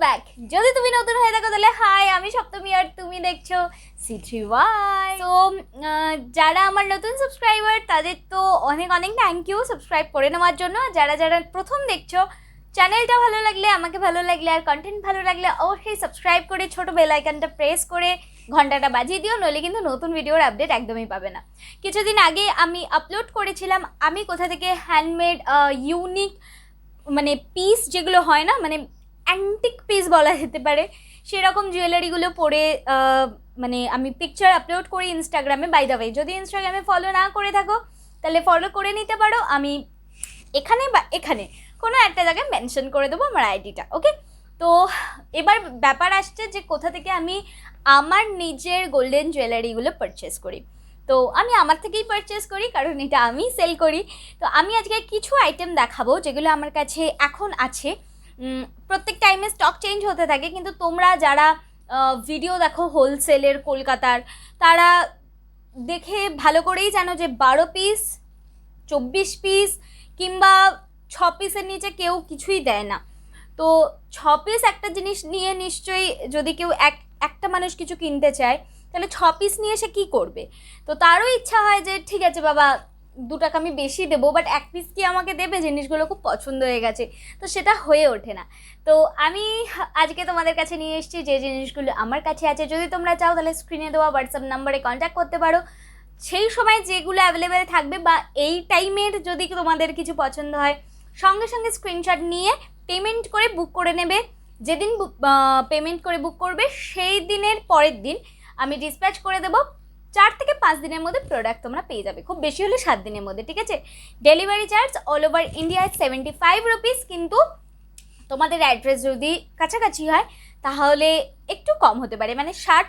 Back. যদি তুমি নতুন হয়ে থাকো তাহলে হাই, আমি সপ্তমী আর তুমি দেখছো C3Y। তো যারা আমার নতুন সাবস্ক্রাইবার তাদের তো অনেক অনেক থ্যাংক ইউ সাবস্ক্রাইব করে নেওয়ার জন্য। যারা যারা প্রথম দেখছো, চ্যানেলটা ভালো লাগলে, আমাকে ভালো লাগলে আর কন্টেন্ট ভালো লাগলে অবশ্যই সাবস্ক্রাইব করে ছোটো বেল আইকনটা প্রেস করে ঘন্টাটা বাজিয়ে দিও, নইলে কিন্তু নতুন ভিডিওর আপডেট একদমই পাবে না। কিছুদিন আগে আমি আপলোড করেছিলাম আমি কোথা থেকে হ্যান্ডমেড ইউনিক মানে পিস যেগুলো হয় না, মানে অ্যান্টিক পিস বলা যেতে পারে, সেরকম জুয়েলারিগুলো পরে মানে আমি পিকচার আপলোড করি ইনস্টাগ্রামে। বাই দ্য ওয়ে, যদি ইনস্টাগ্রামে ফলো না করে থাকো তাহলে ফলো করে নিতে পারো। আমি এখানে বা এখানে কোনো একটা জায়গায় মেনশন করে দেবো আমার আইডিটা, ওকে? তো এবার ব্যাপার আসছে যে কোথা থেকে আমি আমার নিজের গোল্ডেন জুয়েলারিগুলো পারচেস করি। তো আমি আমার থেকেই পারচেস করি, কারণ এটা আমি সেল করি। তো আমি আজকে কিছু আইটেম দেখাবো যেগুলো আমার কাছে এখন আছে। প্রত্যেক টাইমে স্টক চেঞ্জ হতে থাকে, কিন্তু তোমরা যারা ভিডিও দেখো হোলসেলের কলকাতার, তারা দেখে ভালো করেই জানো যে 12 পিস 24 পিস কিংবা 6 পিসের নিচে কেউ কিছুই দেয় না। তো 6 পিস একটা জিনিস নিয়ে নিশ্চয়ই যদি কেউ একটা মানুষ কিছু কিনতে চায় তাহলে 6 পিস নিয়ে সে কী করবে? তো তারও ইচ্ছা হয় যে ঠিক আছে বাবা 2 টাকা আমি বেশি দেবো, বাট 1 পিস কি আমাকে দেবে? জিনিসগুলো খুব পছন্দ হয়ে গেছে, তো সেটা হয়ে ওঠে না। তো আমি আজকে তোমাদের কাছে নিয়ে এসেছি যে জিনিসগুলো আমার কাছে আছে। যদি তোমরা চাও তাহলে স্ক্রিনে দেওয়া হোয়াটসঅ্যাপ নাম্বারে কন্ট্যাক্ট করতে পারো। সেই সময় যেগুলো অ্যাভেলেবেল থাকবে বা এই টাইমের যদি তোমাদের কিছু পছন্দ হয়, সঙ্গে সঙ্গে স্ক্রিনশট নিয়ে পেমেন্ট করে বুক করে নেবে। যেদিন পেমেন্ট করে বুক করবে সেই দিনের পরের দিন আমি ডিসপ্যাচ করে দেবো। 4 থেকে 5 দিনের মধ্যে প্রোডাক্ট তোমরা পেয়ে যাবে, খুব বেশি হলে 7 দিনের মধ্যে, ঠিক আছে? ডেলিভারি চার্জ অল ওভার ইন্ডিয়ায় 75 রুপিস, কিন্তু তোমাদের অ্যাড্রেস যদি কাছাকাছি হয় তাহলে একটু কম হতে পারে, মানে 60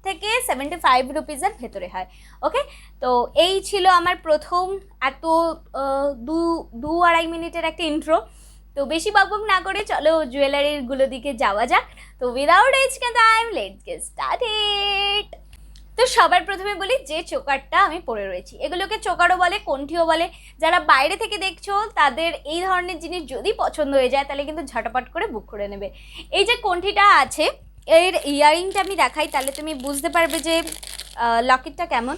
থেকে 75 রুপিসের ভেতরে হয়, ওকে? তো এই ছিল আমার প্রথম এত 2-2.5 মিনিটের একটা ইন্ট্রো। তো বেশি বকবক না করে চলো জুয়েলারিগুলো দিকে যাওয়া যাক। তো without wasting time let's get started. তো সবার প্রথমে বলি যে চোকারটা আমি পরে রয়েছি, এগুলোকে চোকারও বলে, কণ্ঠিও বলে। যারা বাইরে থেকে দেখছো তাদের এই ধরনের জিনিস যদি পছন্দ হয়ে যায় তাহলে কিন্তু ঝটাপট করে বুক করে নেবে। এই যে কণ্ঠিটা আছে, এর ইয়ারিংটা আমি দেখাই তাহলে তুমি বুঝতে পারবে যে লকেটটা কেমন।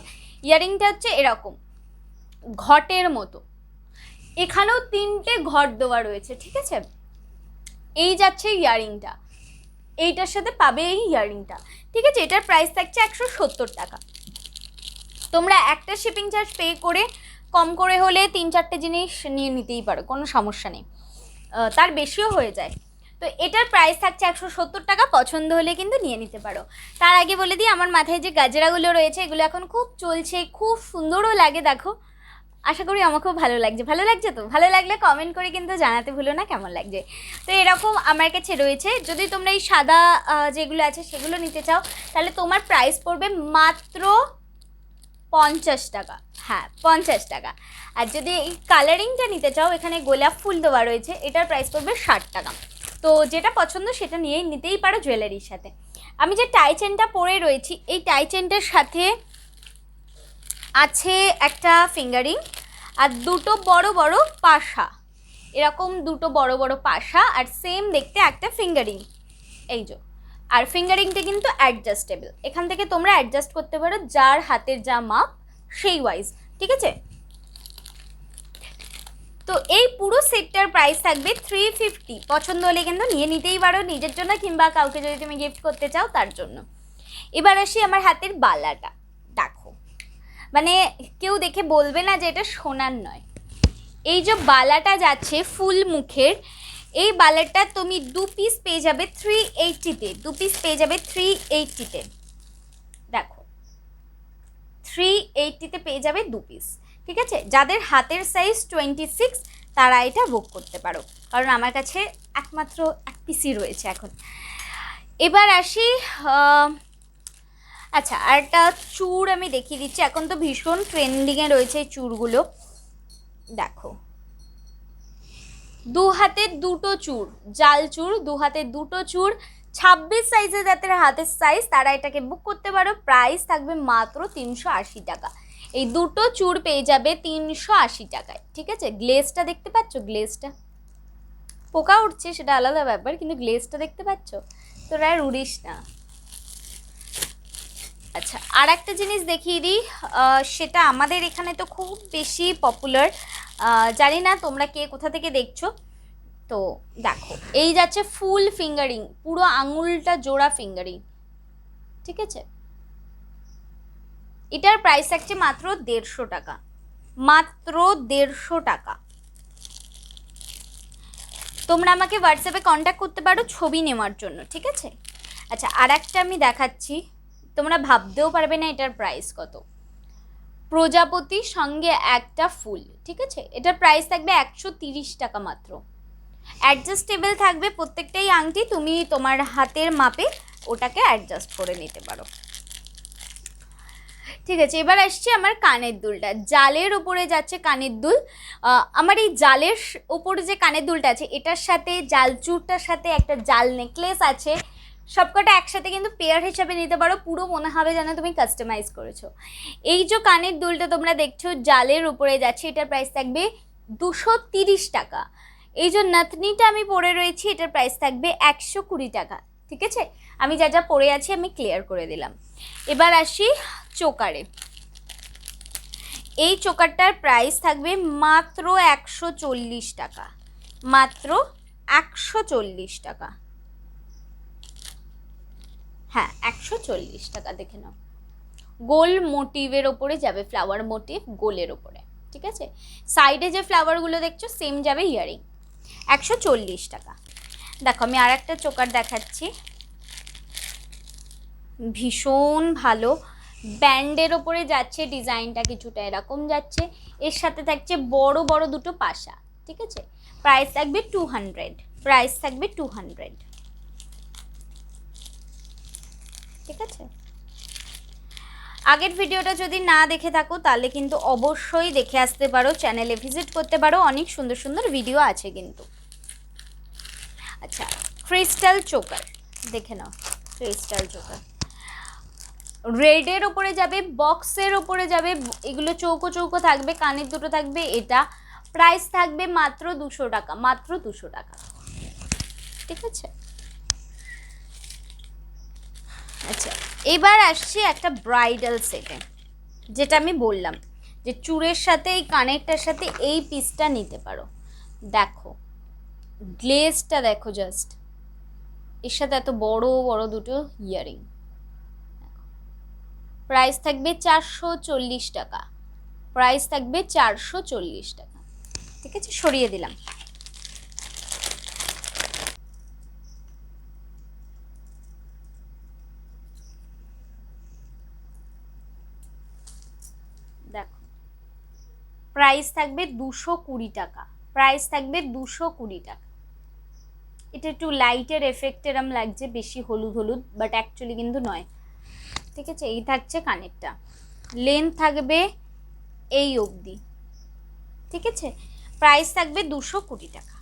ইয়ারিংটা হচ্ছে এরকম ঘটের মতো, এখানেও 3টে ঘট দেওয়া রয়েছে, ঠিক আছে? এই যাচ্ছে ইয়ারিংটা, এইটার সাথে পাবে এই ইয়ারিংটা, ঠিক আছে? এটার প্রাইস থাকছে 170 টাকা। তোমরা একটা শিপিং চার্জ পে করে কম করে হলে 3-4টে জিনিস নিয়ে নিতেই পারো, কোনো সমস্যা নেই, তার বেশিও হয়ে যায়। তো এটার প্রাইস থাকছে 170 টাকা, পছন্দ হলে কিন্তু নিয়ে নিতে পারো। তার আগে বলে দিই, আমার মাথায় যে গাজরাগুলো রয়েছে এগুলো এখন খুব চলছে, খুব সুন্দরও লাগে, দেখো। আশা করি আমাকেও ভালো লাগছে। ভালো লাগছে তো? ভালো লাগলে কমেন্ট করে কিন্তু জানাতে ভুলো না কেমন লাগছে। তো এরকম আমার কাছে রয়েছে। যদি তোমরা এই সাদা যেগুলো আছে সেগুলো নিতে চাও তাহলে তোমার প্রাইস পড়বে মাত্র 50 টাকা। হ্যাঁ, 50 টাকা। আর যদি এই কালারিংটা নিতে চাও, এখানে গোলাপ ফুল দেওয়া রয়েছে, এটার প্রাইস পড়বে 60 টাকা। তো যেটা পছন্দ সেটা নিয়েই নিতেই পারো জুয়েলারির সাথে। আমি যে টাই চেনটা পরে রয়েছি, এই টাই চেনটার সাথে আছে একটা ফিঙ্গারিং আর 2টো বড় বড় পাশা, এরকম 2টো বড় বড় পাশা, আর সেম দেখতে একটা ফিঙ্গারিং, এই যে। আর ফিঙ্গারিংটা কিন্তু অ্যাডজাস্টেবল, এখান থেকে তোমরা অ্যাডজাস্ট করতে পারো যার হাতের যা মাপ সেই ওয়াইজ, ঠিক আছে? তো এই পুরো সেটটার প্রাইস থাকবে 350। পছন্দ হলে কিন্তু নিয়ে নিতেই পারো নিজের জন্য, কিংবা কাউকে যদি তুমি গিফট করতে চাও তার জন্য। এবার আসি আমার হাতের বালাটা, দেখো, মানে কেউ দেখে বলবে না যে এটা সোনার নয়। এই যে বালাটা যাচ্ছে ফুল মুখের, এই বালাটা তুমি 2 পিস পেয়ে যাবে 380-তে, 2 পিস পেয়ে যাবে 380-তে, দেখো 380-তে পেয়ে যাবে 2 পিস, ঠিক আছে? যাদের হাতের সাইজ 26 তারা এটা বুক করতে পারো, কারণ আমার কাছে একমাত্র 1 পিসই রয়েছে এখন। এবার আসি, আচ্ছা, আর একটা চূড় আমি দেখিয়ে দিচ্ছি, এখন তো ভীষণ ট্রেন্ডিংয়ে রয়েছে এই চূড়গুলো, দেখো 2 হাতে 2টো চূড়, জাল চূড়, 2 হাতে 2টো চূড়, 26 সাইজে যাদের হাতের সাইজ তারা এটাকে বুক করতে পারো। প্রাইস থাকবে মাত্র 380 টাকা। এই 2টো চূড় পেয়ে যাবে 380 টাকায়, ঠিক আছে? গ্লেজটা দেখতে পাচ্ছ, গ্লেজটা পোকা উঠছে সেটা আলাদা ব্যাপার, কিন্তু গ্লেজটা দেখতে পাচ্ছ, তোরা আর উড়িস না। আচ্ছা, আর একটা জিনিস দেখিয়ে দিই, সেটা আমাদের এখানে তো খুব বেশি পপুলার, জানি না তোমরা কে কোথা থেকে দেখছো। তো দেখো, এই যাচ্ছে ফুল ফিঙ্গারিং, পুরো আঙুলটা জোড়া ফিঙ্গারিং, ঠিক আছে? এটার প্রাইস থাকছে মাত্র 150 টাকা, মাত্র 150 টাকা। তোমরা আমাকে হোয়াটসঅ্যাপে কন্ট্যাক্ট করতে পারো ছবি নেওয়ার জন্য, ঠিক আছে? আচ্ছা, আর একটা আমি দেখাচ্ছি, তোমরা ভাবতেও পারবে না এটার প্রাইস কত। প্রজাপতির সঙ্গে একটা ফুল, ঠিক আছে? এটার প্রাইস থাকবে 130 টাকা মাত্র। অ্যাডজাস্টেবল থাকবে প্রত্যেকটাই আংটি, তুমি তোমার হাতের মাপে ওটাকে অ্যাডজাস্ট করে নিতে পারো, ঠিক আছে? এবার আসছে আমার কানের দুলটা, জালের ওপরে যাচ্ছে কানের দুল। আমার এই জালের ওপরে যে কানের দুলটা আছে, এটার সাথে জালচুরটার সাথে একটা জাল নেকলেস আছে, সবকটা একসাথে কিন্তু পেয়ার হিসাবে নিতে পারো, পুরো মনে হবে যেন তুমি কাস্টমাইজ করেছো। এই যে কানের দুলটা তোমরা দেখছো জালের উপরে যাচ্ছে, এটার প্রাইস থাকবে 230 টাকা। এই যে নাতনিটা আমি পরে রয়েছি, এটার প্রাইস থাকবে 120 টাকা, ঠিক আছে? আমি যা যা পরে আছি আমি ক্লিয়ার করে দিলাম। এবার আসি চোকারে। এই চোকারটার প্রাইস থাকবে মাত্র 140 টাকা, মাত্র 140 টাকা। হ্যাঁ, 140 টাকা, দেখে নাও। গোল মোটিভের ওপরে যাবে, ফ্লাওয়ার মোটিভ গোলের ওপরে, ঠিক আছে? সাইডে যে ফ্লাওয়ারগুলো দেখছো সেম যাবে ইয়ারিং, 140 টাকা। দেখো, আমি আর একটা চোকার দেখাচ্ছি, ভীষণ ভালো, ব্যান্ডের ওপরে যাচ্ছে, ডিজাইনটা কিছুটা এরকম যাচ্ছে, এর সাথে থাকছে বড় বড় দুটো পাশা, ঠিক আছে? প্রাইস থাকবে 200, প্রাইস থাকবে 200, ঠিক আছে? আগের ভিডিওটা যদি না দেখে থাকো তাহলে কিন্তু অবশ্যই দেখে আসতে পারো, চ্যানেলে ভিজিট করতে পারো, অনেক সুন্দর সুন্দর ভিডিও আছে কিন্তু। আচ্ছা, ক্রিস্টাল চোকার দেখে নাও, ক্রিস্টাল চোকার রেডের ওপরে যাবে, বক্সের ওপরে যাবে, এগুলো চৌকো চৌকো থাকবে, কানের দুটো থাকবে, এটা প্রাইস থাকবে মাত্র 200 টাকা, মাত্র 200 টাকা, ঠিক আছে? আচ্ছা, এবার আসছি একটা ব্রাইডাল সেটে, যেটা আমি বললাম যে চূড়ের সাথে এই কানেরটার সাথে এই পিসটা নিতে পারো। দেখো গ্লেজটা দেখো জাস্ট, এর সাথে এত বড় বড় দুটো ইয়ারিং, প্রাইস থাকবে 440 টাকা, প্রাইস থাকবে 440 টাকা, ঠিক আছে? সরিয়ে দিলাম। দেখো, প্রাইস থাকবে 220 টাকা, প্রাইস থাকবে 220 টাকা। এটা একটু লাইটের এফেক্ট এরম লাগছে, বেশি হলুদ হলুদ, বাট অ্যাকচুয়ালি কিন্তু নয়, ঠিক আছে? এই থাকছে কানেরটা, লেন্থ থাকবে এই অবধি, ঠিক আছে? প্রাইস থাকবে 220 টাকা।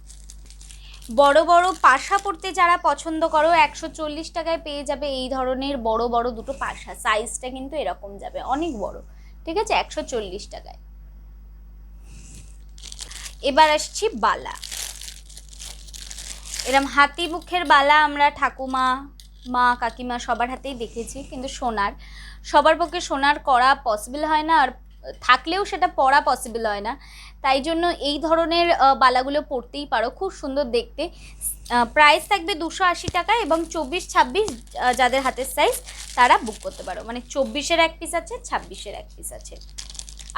বড় বড় পাশা পড়তে যারা পছন্দ করো, 140 টাকায় পেয়ে যাবে এই ধরনের বড় বড় দুটো পাশা, সাইজটা কিন্তু এরকম যাবে, অনেক বড়, ঠিক আছে? 140 টাকায়। এবার আসছি বালা, এরম হাতি মুখের বালা আমরা ঠাকুমা, মা, কাকিমা সবার হাতেই দেখেছি, কিন্তু সোনার, সবার পক্ষে সোনার করা পসিবল হয় না, আর থাকলেও সেটা পরা পসিবল হয় না, তাই জন্য এই ধরনের বালাগুলো পরতেই পারো, খুব সুন্দর দেখতে। প্রাইস থাকবে 280 টাকা, এবং 24-26 যাদের হাতের সাইজ তারা বুক করতে পারো, মানে 24-এর এক পিস আছে, 26-এর এক পিস আছে।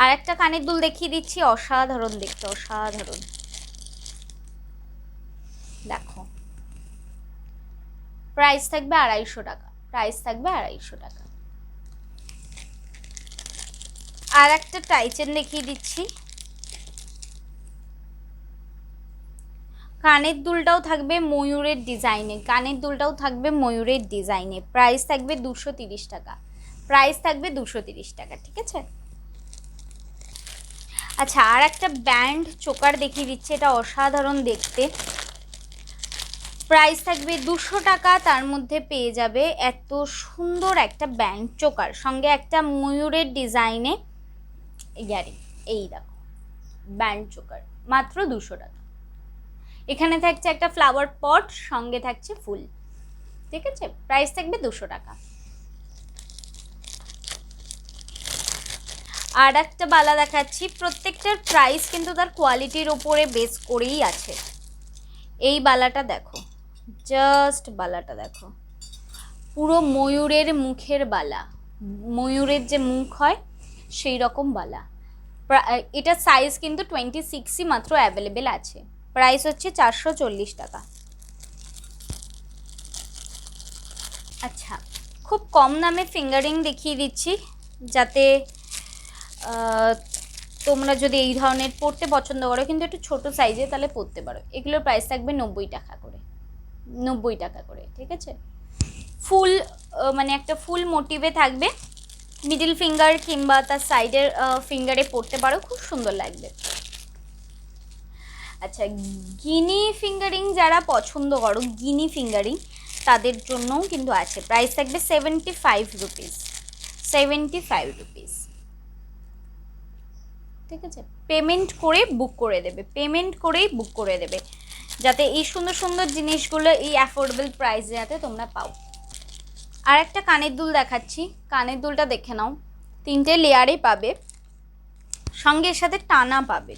আর একটা কানের দুল দেখিয়ে দিচ্ছি, অসাধারণ দেখতে, অসাধারণ, দেখো প্রাইস থাকবে 250 টাকা, প্রাইস থাকবে 250 টাকা। আর একটা টাইচেন দেখিয়ে দিচ্ছি, কানের দুলটাও থাকবে ময়ূরের ডিজাইনে, কানের দুলটাও থাকবে ময়ূরের ডিজাইনে, প্রাইস থাকবে 230 টাকা, প্রাইস থাকবে 230 টাকা, ঠিক আছে? আচ্ছা, আর একটা ব্যান্ড চোকার দেখিয়ে দিচ্ছি, এটা অসাধারণ দেখতে, প্রাইস থাকবে 200 টাকা, তার মধ্যে পেয়ে যাবে এত সুন্দর একটা ব্যান্ড চোকার, সঙ্গে একটা ময়ূরের ডিজাইনে ইয়ারিং, এই দেখো ব্যান্ড চোকার, মাত্র 200 টাকা। এখানে থাকছে একটা ফ্লাওয়ার পট, সঙ্গে থাকছে ফুল, ঠিক আছে। প্রাইস থাকবে 200 টাকা। আর একটা বালা দেখাচ্ছি, প্রত্যেকটার প্রাইস কিন্তু তার কোয়ালিটির ওপরে বেস করেই আছে। এই বালাটা দেখো, জাস্ট বালাটা দেখো, পুরো ময়ূরের মুখের বালা, ময়ূরের যে মুখ হয় সেই রকম বালা। এটা সাইজ কিন্তু 26ই মাত্র অ্যাভেলেবেল আছে। প্রাইস হচ্ছে 440 টাকা। আচ্ছা, খুব কম দামে ফিঙ্গারিং দেখিয়ে দিচ্ছি, যাতে তোমরা যদি এই ধরনের পরতে পছন্দ করো, কিন্তু একটু ছোট সাইজে, তাহলে পরতে পারো। এগুলোর প্রাইস থাকবে 90 টাকা করে, 90 টাকা করে, ঠিক আছে। ফুল মানে একটা ফুল মোটিভে থাকবে, মিডল ফিঙ্গার কিংবা তার সাইডের ফিঙ্গারে পরতে পারো, খুব সুন্দর লাগবে। আচ্ছা, গিনি ফিঙ্গারিং যারা পছন্দ করো, গিনি ফিঙ্গারিং তাদের জন্যও কিন্তু আছে। প্রাইস থাকবে 75 রুপিস, 75 রুপিস, ঠিক আছে। পেমেন্ট করে বুক করে দেবে, পেমেন্ট করেই বুক করে দেবে, যাতে এই সুন্দর সুন্দর জিনিসগুলো এই অ্যাফোর্ডেবল প্রাইসে যাতে তোমরা পাও। আর একটা কানের দুল দেখাচ্ছি, কানের দুলটা দেখে নাও, 3টে লেয়ারে পাবে, সঙ্গে এর সাথে টানা পাবে,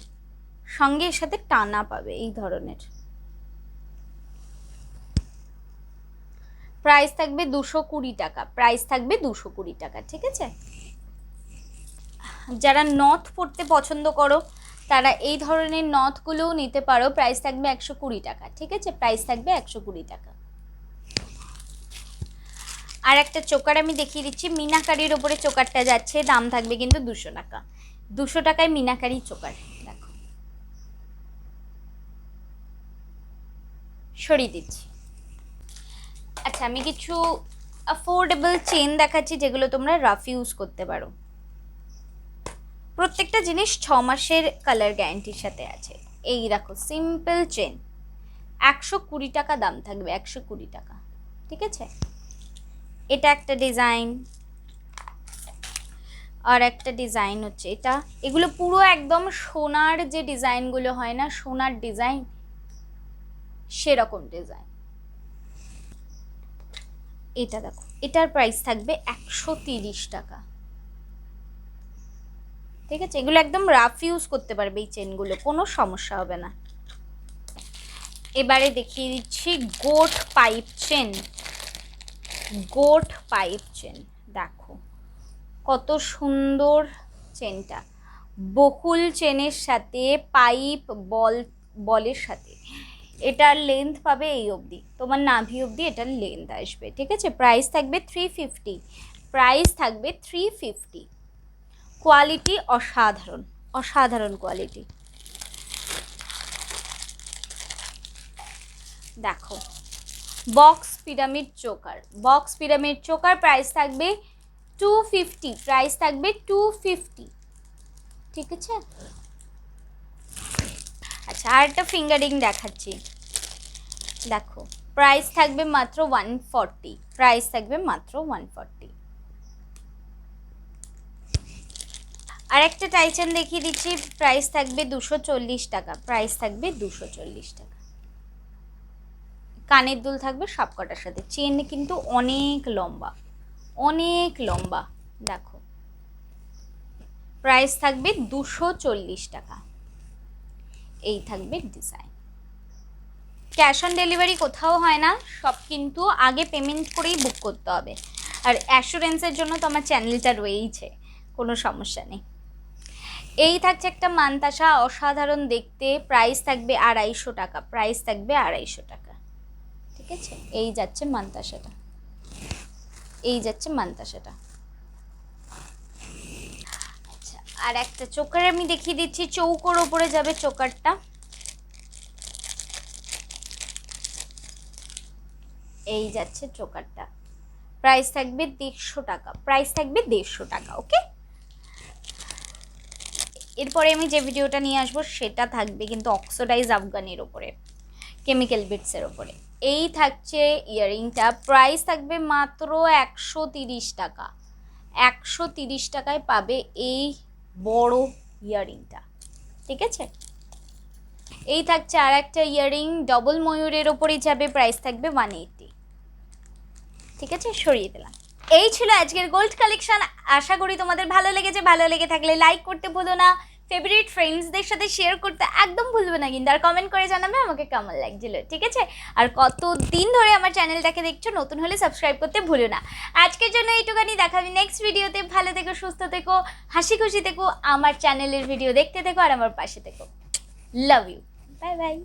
সঙ্গে এর সাথে টানা পাবে এই ধরনের। প্রাইস থাকবে 220 টাকা, প্রাইস থাকবে 220 টাকা, ঠিক আছে। যারা নথ পরতে পছন্দ করো তারা এই ধরনের নথগুলোও নিতে পারো, প্রাইস থাকবে 120 টাকা, ঠিক আছে। প্রাইস থাকবে 120 টাকা। আর একটা চোকার আমি দেখিয়ে দিচ্ছি, মিনাকারির ওপরে চোকারটা যাচ্ছে, দাম থাকবে কিন্তু 200 টাকা। 200 টাকায় মিনাকারি চোকার, দেখো, সরিয়ে দিচ্ছি। আচ্ছা, আমি কিছু অ্যাফোর্ডেবল চেন দেখাচ্ছি, যেগুলো তোমরা রাফ ইউজ করতে পারো। প্রত্যেকটা জিনিস 6 মাসের কালার গ্যারান্টির সাথে আছে। এই রাখো, সিম্পল চেন, 120 টাকা দাম থাকবে, 120 টাকা, ঠিক আছে। এটা একটা ডিজাইন, আর একটা ডিজাইন হচ্ছে এটা। এগুলো পুরো একদম সোনার যে ডিজাইনগুলো হয় না, সোনার ডিজাইন, সেরকম ডিজাইন। এটা দেখো, এটার প্রাইস থাকবে 130 টাকা, ঠিক আছে। এগুলো একদম রাফ ইউজ করতে পারবে এই চেনগুলো, কোনো সমস্যা হবে না। এবারে দেখিয়ে দিচ্ছি goat pipe chain, goat pipe chain, দেখো কত সুন্দর চেনটা, বকুল চেনের সাথে পাইপ বলের সাথে। এটার লেন্থ পাবে এই অবধি, তোমার নাভি অবধি এটার লেন্থ আসবে, ঠিক আছে। প্রাইস থাকবে 350, প্রাইস থাকবে 350। কোয়ালিটি অসাধারণ, অসাধারণ কোয়ালিটি। দেখো, box pyramid choker, box pyramid choker, price থাকবে 250, প্রাইস থাকবে 250, ঠিক আছে। আচ্ছা, আর একটা ফিঙ্গারিং দেখাচ্ছি, দেখো, প্রাইস থাকবে মাত্র 140, প্রাইস থাকবে মাত্র 140। আর একটা টাইচেন দেখিয়ে দিচ্ছি, প্রাইস থাকবে 240 টাকা, প্রাইস থাকবে 240 টাকা। কানের দুল থাকবে সবকটার সাথে, চেন কিন্তু অনেক লম্বা, অনেক লম্বা, দেখো। প্রাইস থাকবে 240 টাকা। এই থাকবে ডিজাইন। ক্যাশ অন ডেলিভারি কোথাও হয় না, সব কিন্তু আগে পেমেন্ট করেই বুক করতে হবে। আর অ্যাসুরেন্সের জন্য তো আমার চ্যানেলটা রয়েইছে, কোনো সমস্যা নেই। এই থাকছে একটা মানতাসা, অসাধারণ দেখতে, প্রাইস থাকবে 250 টাকা, প্রাইস থাকবে 250 টাকা, ঠিক আছে। এই যাচ্ছে মানতাসাটা, এই যাচ্ছে মানতাসাটা। আচ্ছা, আর একটা চোকার আমি দেখিয়ে দিচ্ছি, চৌকোর ওপরে যাবে চোকারটা, এই যাচ্ছে চোকারটা, প্রাইস থাকবে 150 টাকা, প্রাইস থাকবে 150 টাকা, ওকে। এরপরে আমি যে ভিডিওটা নিয়ে আসবো সেটা থাকবে কিন্তু অক্সিডাইজ আফগানের ওপরে, কেমিক্যাল বিটসের ওপরে। এই থাকছে ইয়াররিংটা, প্রাইস থাকবে মাত্র 130 টাকা, 130 টাকায় পাবে এই বড় ইয়াররিংটা, ঠিক আছে। এই থাকছে আর একটা ইয়াররিং, ডবল ময়ূরের ওপরই যাবে, প্রাইস থাকবে 180। ঠিক আছে, সরিয়ে দিলাম। এই ছিল আজকের গোল্ড কালেকশন। আশা করি তোমাদের ভালো লেগেছে। ভালো লেগে থাকলে লাইক করতে ভুলো না, ফেভারিট ফ্রেন্ডসদের সাথে শেয়ার করতে একদম ভুলবে না কিন্তু, আর কমেন্ট করে জানাবে আমাকে কেমন লাগছিল। ঠিক আছে, আর কতদিন ধরে আমার চ্যানেলটাকে দেখছো, নতুন হলে সাবস্ক্রাইব করতে ভুলো না। আজকের জন্য এইটুখানি, দেখাবি নেক্সট ভিডিওতে। ভালো থেকো, সুস্থ থেকো, হাসি খুশি থেকো, আমার চ্যানেলের ভিডিও দেখতে থেকো আর আমার পাশে থেকো। Love you, bye by.